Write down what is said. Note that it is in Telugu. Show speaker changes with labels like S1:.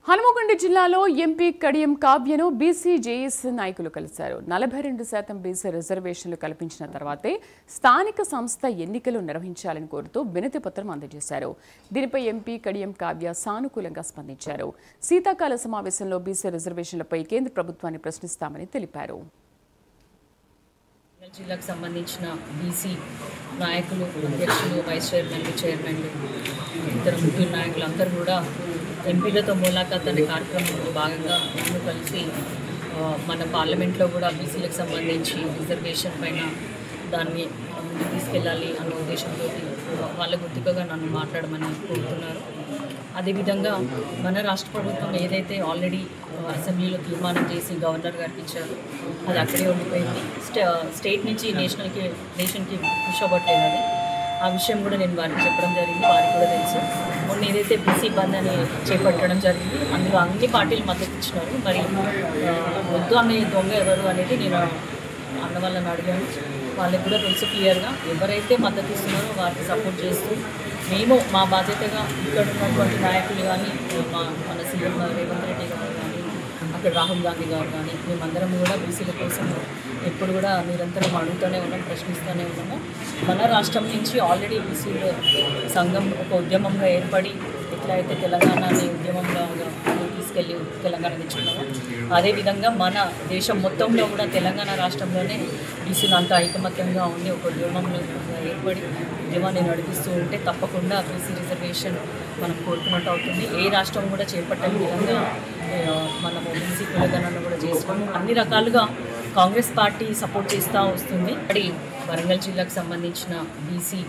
S1: హనుమకొండ జిల్లాలో ఎంపీ కడియం కావ్యను బీసీ జేఎస్ నాయకులు కలిశారు. 42% బీసీ రిజర్వేషన్లు కల్పించిన తర్వాతే స్థానిక సంస్థ ఎన్నికలు నిర్వహించాలని కోరుతూ వినతి పత్రం అందజేశారు. దీనిపై ఎంపీ కడియం కావ్య సానుకూలంగా స్పందించారు. శీతాకాల సమావేశంలో బీసీ రిజర్వేషన్లపై కేంద్ర ప్రభుత్వాన్ని ప్రశ్నిస్తామని తెలిపారు.
S2: జిల్లాకు సంబంధించిన బీసీ నాయకులు, అధ్యక్షులు, వైస్ చైర్మన్లు, చైర్మన్లు, ఇతర ముఖ్య నాయకులు అందరూ కూడా ఎంపీలతో ములాఖాత్ అనే కార్యక్రమంలో భాగంగా నేను కలిసి మన పార్లమెంట్లో కూడా బీసీలకు సంబంధించి రిజర్వేషన్ పైన దాన్ని తీసుకెళ్ళాలి అన్న ఉద్దేశంతో వాళ్ళ గుర్తుగా నన్ను మాట్లాడమని కోరుతున్నారు. అదేవిధంగా మన రాష్ట్ర ప్రభుత్వం ఏదైతే ఆల్రెడీ అసెంబ్లీలో తీర్మానం చేసి గవర్నర్ గారికి ఇచ్చారు, అది అక్కడే ఉండిపోయింది. స్టేట్ నుంచి నేషన్కి పుష్ అవ్వట్లేదు. అది ఆ విషయం కూడా నేను వారికి చెప్పడం జరిగింది. వారికి కూడా తెలుసు. మొన్న ఏదైతే బీసీ బంద్ అని చేపట్టడం జరిగింది, అందులో అన్ని పార్టీలు మద్దతు ఇచ్చినారు. మరి వద్దు అనే దొంగ ఎవరు అనేది నేను అన్న వాళ్ళని అడిగాను. వాళ్ళకి కూడా తెలుసు క్లియర్గా. ఎవరైతే మద్దతు ఇస్తున్నారో వారికి సపోర్ట్ చేస్తూ మేము మా బాధ్యతగా ఇక్కడ ఉన్నటువంటి నాయకులు కానీ, మన సీఎం రేవంత్ రెడ్డి గారు కానీ, అక్కడ రాహుల్ గాంధీ గారు కానీ, మేమందరం కూడా బీసీల కోసం ఎప్పుడు కూడా నిరంతరం అడుగుతూనే ఉన్నాం, ప్రశ్నిస్తూనే ఉన్నాము. మన రాష్ట్రం నుంచి ఆల్రెడీ బీసీల సంఘం ఒక ఉద్యమంగా ఏర్పడి ఎట్లయితే తెలంగాణని ఉద్యమంగా తీసుకెళ్ళి తెలంగాణ తెచ్చుకున్నాము, అదేవిధంగా మన దేశం మొత్తంలో కూడా తెలంగాణ రాష్ట్రంలోనే బీసీలు అంతా ఐకమత్యంగా ఉండి ఒక ఉద్యమంలో ఏర్పడి ఉద్యమాన్ని నడిపిస్తూ ఉంటే తప్పకుండా బీసీ రిజర్వేషన్ మనం కోరుకున్నట్టు అవుతుంది. ఏ రాష్ట్రం కూడా చేపట్టని విధంగా మనము బీసీ కులగణన కూడా చేసుకున్నాం. అన్ని రకాలుగా కాంగ్రెస్ పార్టీ సపోర్ట్ చేస్తూ వస్తుంది. వరంగల్ జిల్లాకు సంబంధించిన బీసీ